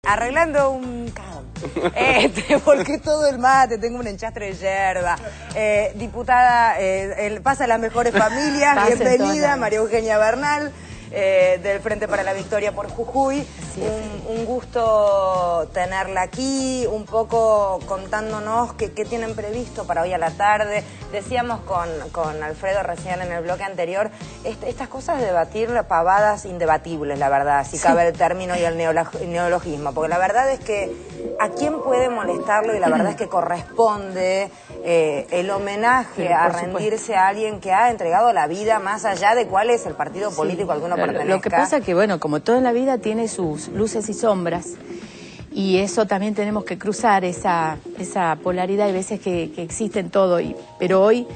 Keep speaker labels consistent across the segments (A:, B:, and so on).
A: Arreglando un cagón. Porque todo el mate, tengo un enchastre de yerba. Diputada, pasa las mejores familias, bienvenida, María Eugenia Bernal, del Frente para la Victoria por Jujuy. Un gusto tenerla aquí, un poco contándonos qué tienen previsto para hoy a la tarde. Decíamos con Alfredo recién en el bloque anterior, estas cosas de debatir pavadas indebatibles, la verdad, si cabe el término y el neologismo, porque la verdad es que a quién puede molestarlo y la verdad es que corresponde el homenaje a rendirse a alguien que ha entregado la vida más allá de cuál es el partido político al que uno pertenezca.
B: Lo que pasa es que, bueno, como todo en la vida tiene sus luces y sombras, y eso también tenemos que cruzar esa polaridad. Hay veces que existe en todo, pero hoy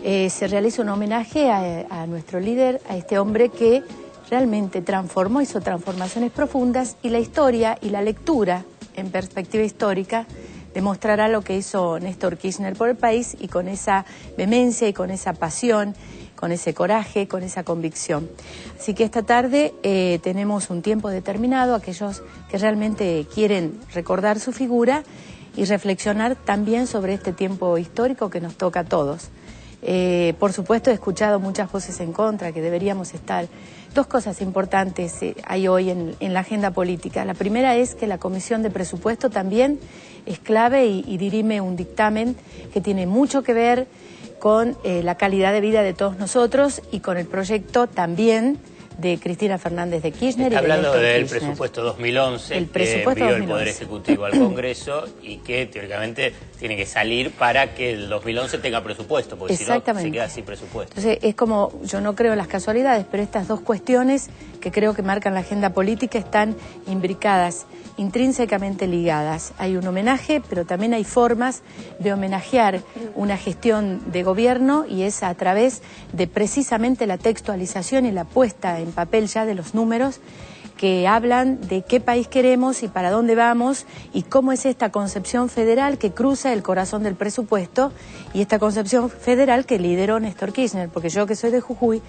B: se realiza un homenaje a nuestro líder, a este hombre que realmente transformó, hizo transformaciones profundas, y la historia y la lectura en perspectiva histórica demostrará lo que hizo Néstor Kirchner por el país, y con esa vehemencia y con esa pasión, con ese coraje, con esa convicción. Así que esta tarde tenemos un tiempo determinado, aquellos que realmente quieren recordar su figura y reflexionar también sobre este tiempo histórico que nos toca a todos. Por supuesto, he escuchado muchas voces en contra, que deberíamos estar. Dos cosas importantes hay hoy en la agenda política. La primera es que la Comisión de Presupuesto también es clave y dirime un dictamen que tiene mucho que ver con la calidad de vida de todos nosotros y con el proyecto también de Cristina Fernández de Kirchner.
C: Está hablando del presupuesto 2011, que envió el Poder Ejecutivo al Congreso y que teóricamente tiene que salir para que el 2011 tenga presupuesto, porque si no se queda sin presupuesto.
B: Entonces es como, yo no creo en las casualidades, pero estas dos cuestiones que creo que marcan la agenda política están imbricadas, intrínsecamente ligadas. Hay un homenaje, pero también hay formas de homenajear una gestión de gobierno, y es a través de precisamente la textualización y la puesta en papel ya de los números que hablan de qué país queremos y para dónde vamos, y cómo es esta concepción federal que cruza el corazón del presupuesto, y esta concepción federal que lideró Néstor Kirchner, porque yo, que soy de Jujuy,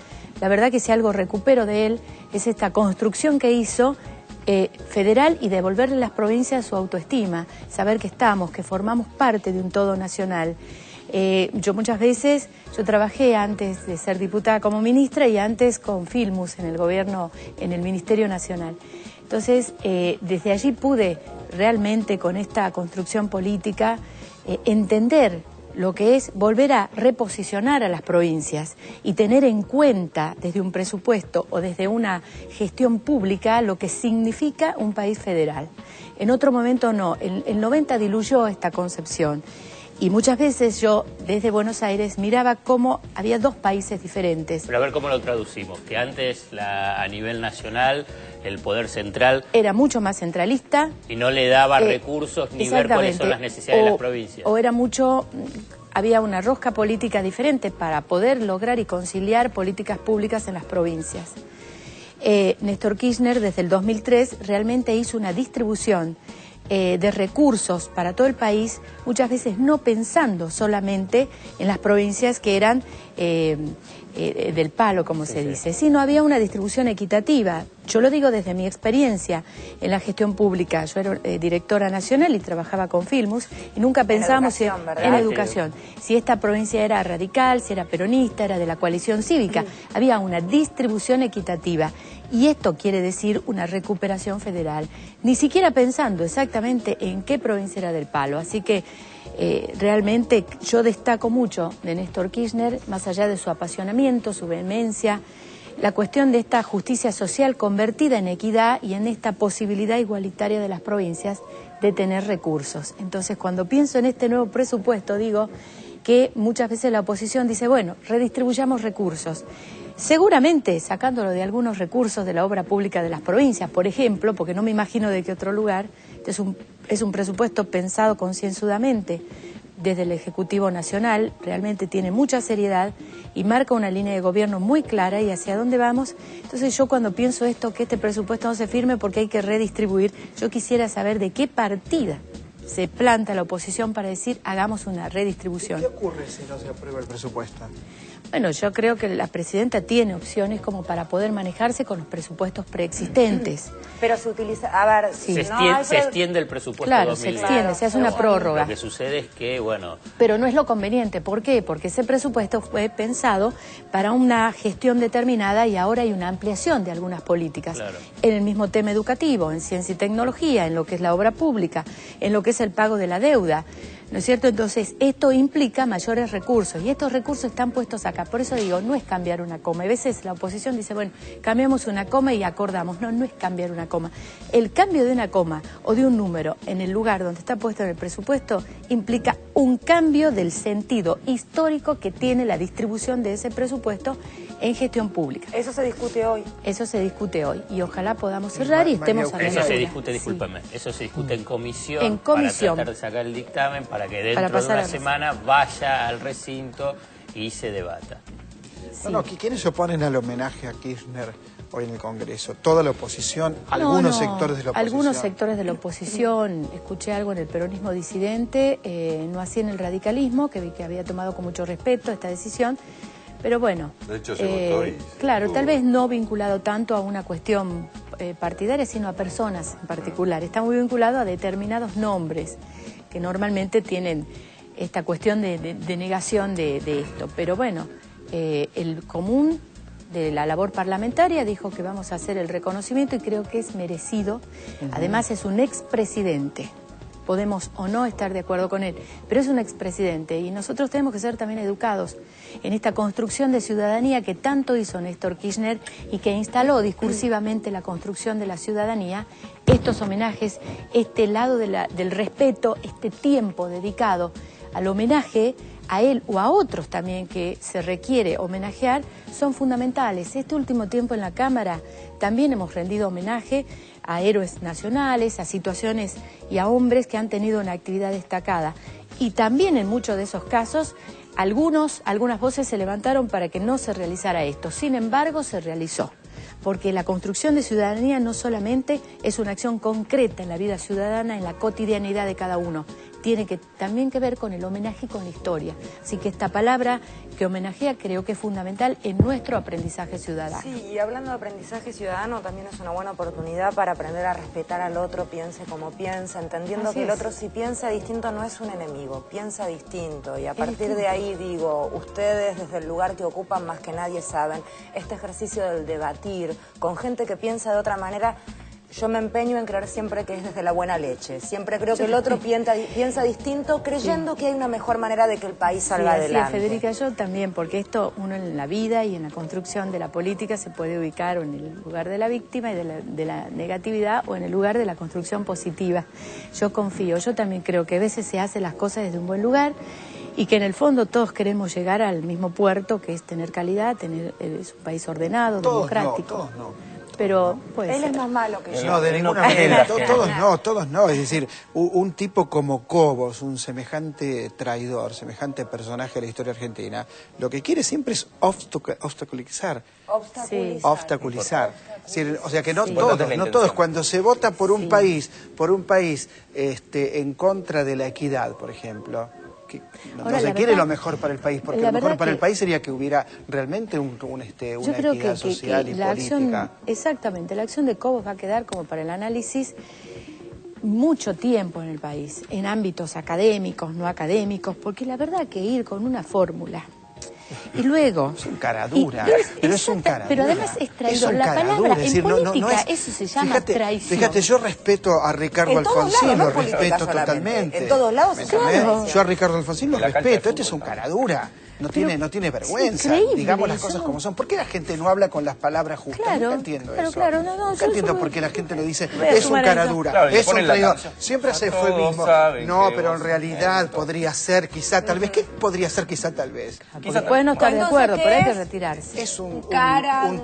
B: la verdad que si algo recupero de él es esta construcción que hizo federal, y devolverle a las provincias su autoestima, saber que estamos, que formamos parte de un todo nacional. Yo muchas veces, yo trabajé antes de ser diputada como ministra y antes con Filmus en el gobierno, en el Ministerio Nacional. Entonces, desde allí pude realmente, con esta construcción política, entender lo que es volver a reposicionar a las provincias y tener en cuenta desde un presupuesto o desde una gestión pública lo que significa un país federal. En otro momento no, el 90 diluyó esta concepción. Y muchas veces yo, desde Buenos Aires, miraba cómo había dos países diferentes.
C: Pero a ver cómo lo traducimos, que antes a nivel nacional el poder central
B: era mucho más centralista.
C: Y no le daba recursos ni ver cuáles son las necesidades de las provincias.
B: O era mucho, había una rosca política diferente para poder lograr y conciliar políticas públicas en las provincias. Néstor Kirchner, desde el 2003, realmente hizo una distribución de recursos para todo el país, muchas veces no pensando solamente en las provincias que eran del palo, como se dice, sino había una distribución equitativa. Yo lo digo desde mi experiencia en la gestión pública. Yo era directora nacional y trabajaba con Filmus, y nunca pensábamos en educación. Si esta provincia era radical, si era peronista, era de la coalición cívica. Había una distribución equitativa. Y esto quiere decir una recuperación federal, ni siquiera pensando exactamente en qué provincia era del palo. Así que realmente yo destaco mucho de Néstor Kirchner, más allá de su apasionamiento, su vehemencia, la cuestión de esta justicia social convertida en equidad y en esta posibilidad igualitaria de las provincias de tener recursos. Entonces, cuando pienso en este nuevo presupuesto, digo que muchas veces la oposición dice, bueno, redistribuyamos recursos. Seguramente sacándolo de algunos recursos de la obra pública de las provincias, por ejemplo, porque no me imagino de qué otro lugar. Es un presupuesto pensado concienzudamente desde el Ejecutivo Nacional, realmente tiene mucha seriedad y marca una línea de gobierno muy clara y hacia dónde vamos. Entonces yo, cuando pienso esto, que este presupuesto no se firme porque hay que redistribuir, yo quisiera saber de qué partida se planta la oposición para decir hagamos una redistribución.
D: ¿Qué ocurre si no se aprueba el presupuesto?
B: Bueno, yo creo que la presidenta tiene opciones como para poder manejarse con los presupuestos preexistentes.
A: Pero se utiliza, a ver,
C: si se extiende el presupuesto.
B: Claro,
C: 2020.
B: se extiende, se hace una prórroga.
C: Lo que sucede es que, bueno...
B: Pero no es lo conveniente. ¿Por qué? Porque ese presupuesto fue pensado para una gestión determinada y ahora hay una ampliación de algunas políticas.
C: Claro.
B: En el mismo tema educativo, en ciencia y tecnología, en lo que es la obra pública, en lo que es el pago de la deuda. ¿No es cierto? Entonces, esto implica mayores recursos y estos recursos están puestos acá. Por eso digo, no es cambiar una coma. A veces la oposición dice, bueno, cambiamos una coma y acordamos. No, no es cambiar una coma. El cambio de una coma o de un número en el lugar donde está puesto en el presupuesto implica un cambio del sentido histórico que tiene la distribución de ese presupuesto en gestión pública.
A: Eso se discute hoy.
B: Eso se discute hoy y ojalá podamos cerrar y estemos a la
C: Eso se discute, discúlpeme, eso se discute en comisión.
B: En comisión.
C: Para tratar de sacar el dictamen para que dentro de una semana vaya al recinto y se debata.
D: Sí. No, ¿quiénes se oponen al homenaje a Kirchner hoy en el Congreso? ¿Toda la oposición? ¿Algunos sectores de la oposición?
B: Algunos sectores de la oposición. Escuché algo en el peronismo disidente, no así en el radicalismo, que vi que había tomado con mucho respeto esta decisión. Pero bueno,
E: de hecho, se votó y
B: claro, tal vez no vinculado tanto a una cuestión partidaria, sino a personas en particular. Está muy vinculado a determinados nombres que normalmente tienen esta cuestión de negación de esto. Pero bueno, el común de la labor parlamentaria dijo que vamos a hacer el reconocimiento y creo que es merecido. Además es un expresidente. Podemos o no estar de acuerdo con él, pero es un expresidente y nosotros tenemos que ser también educados en esta construcción de ciudadanía que tanto hizo Néstor Kirchner y que instaló discursivamente la construcción de la ciudadanía, estos homenajes, este lado del respeto, este tiempo dedicado al homenaje a él o a otros también que se requiere homenajear, son fundamentales. Este último tiempo en la Cámara también hemos rendido homenaje a héroes nacionales, a situaciones y a hombres que han tenido una actividad destacada. Y también en muchos de esos casos, algunas voces se levantaron para que no se realizara esto. Sin embargo, se realizó. Porque la construcción de ciudadanía no solamente es una acción concreta en la vida ciudadana, en la cotidianidad de cada uno, tiene también que ver con el homenaje y con la historia. Así que esta palabra que homenajea creo que es fundamental en nuestro aprendizaje ciudadano.
A: Sí, y hablando de aprendizaje ciudadano, también es una buena oportunidad para aprender a respetar al otro, piense como piensa, entendiendo que el otro si piensa distinto no es un enemigo, piensa distinto. Y a partir de ahí digo, ustedes desde el lugar que ocupan más que nadie saben, este ejercicio del debatir con gente que piensa de otra manera. Yo me empeño en creer siempre que es desde la buena leche. Siempre creo que el otro piensa distinto, creyendo que hay una mejor manera de que el país salga adelante.
B: Sí, Federica, yo también, porque esto uno en la vida y en la construcción de la política se puede ubicar o en el lugar de la víctima y de la negatividad o en el lugar de la construcción positiva. Yo confío, yo también creo que a veces se hacen las cosas desde un buen lugar y que en el fondo todos queremos llegar al mismo puerto, que es tener calidad, tener un país ordenado, democrático.
D: Todos no.
B: Pero
A: él es más malo que yo.
D: No, de ninguna manera. Todos no. Es decir, un tipo como Cobos, un semejante traidor, semejante personaje de la historia argentina, lo que quiere siempre es obstaculizar. Obstaculizar. Es decir, o sea que no todos. Cuando se vota por un país en contra de la equidad, por ejemplo, que no se quiere lo mejor para el país, porque lo mejor para el país sería que hubiera realmente una equidad social y política.
B: Exactamente, la acción de Cobos va a quedar como para el análisis mucho tiempo en el país, en ámbitos académicos, no académicos, porque la verdad que ir con una fórmula y luego...
D: Es un caradura, pero es un caradura.
B: Pero además es traidor. La palabra en política, eso se llama traición.
D: Fíjate, yo respeto a Ricardo Alfonsín, lo respeto totalmente.
A: En todos lados,
B: claro.
D: Yo a Ricardo Alfonsín lo respeto, este es un caradura. No tiene vergüenza, digamos las cosas como son. ¿Por qué la gente no habla con las palabras justas? Nunca entiendo eso. Nunca entiendo por qué la gente lo dice, es un caradura, es un traidor. Siempre hace eufemismo. No, pero en realidad podría ser quizá, tal vez. ¿Qué podría ser quizá, tal vez?
B: Puede no estar de acuerdo, pero hay que retirarse.
D: Es un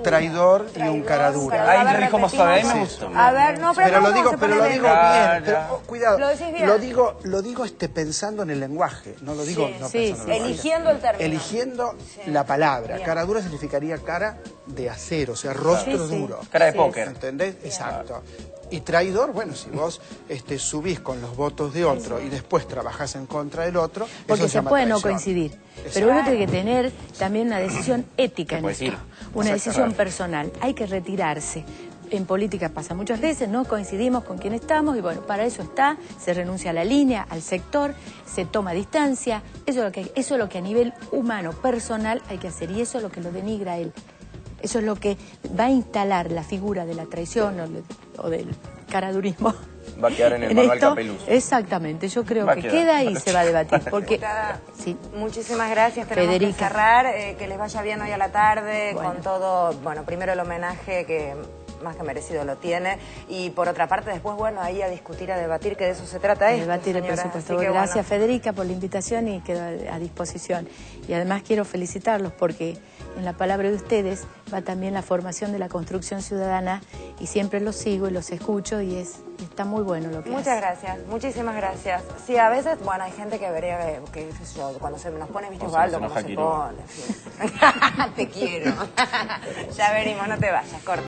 D: traidor y un caradura.
E: Ahí lo dijo más suave, me gustó.
A: A ver, no,
D: pero lo digo bien. Pero, cuidado,
A: lo decís bien.
D: lo digo pensando en el lenguaje, no lo digo no pensando en el lenguaje.
A: Eligiendo el término.
D: eligiendo la palabra.
A: Bien.
D: Cara dura significaría cara de acero, o sea, rostro duro.
E: Cara de póker.
D: ¿Entendés? Exacto. Y traidor, bueno, si vos subís con los votos de otro y después trabajás en contra del otro,
B: porque
D: eso
B: se puede
D: traición.
B: no coincidir. Pero uno tiene que tener también una decisión ética en esto, una decisión personal. Hay que retirarse. En política pasa muchas veces, no coincidimos con quien estamos y bueno, para eso está, se renuncia a la línea, al sector, se toma distancia. Eso es lo que a nivel humano, personal, hay que hacer y eso es lo que lo denigra a él. Eso es lo que va a instalar la figura de la traición o del caradurismo.
E: Va a quedar en el manual Capeluz.
B: Exactamente, yo creo que queda y se va a debatir. Porque,
A: sí. Muchísimas gracias, tenemos
B: Federica.
A: que cerrar, que les vaya bien hoy a la tarde, con todo, bueno, primero el homenaje que más que merecido lo tiene, y por otra parte después, bueno, ahí a discutir, a debatir, que de eso se trata esto,
B: debatir el presupuesto. Gracias, Federica, por la invitación y quedo a disposición. Y además quiero felicitarlos porque en la palabra de ustedes va también la formación de la construcción ciudadana y siempre los sigo y los escucho y está muy bueno lo que hacen.
A: Muchas gracias, muchísimas gracias. Sí, a veces, bueno, hay gente que vería que cuando se nos pone, viste, Osvaldo, cómo se pone. Te quiero. Ya venimos, no te vayas, corta.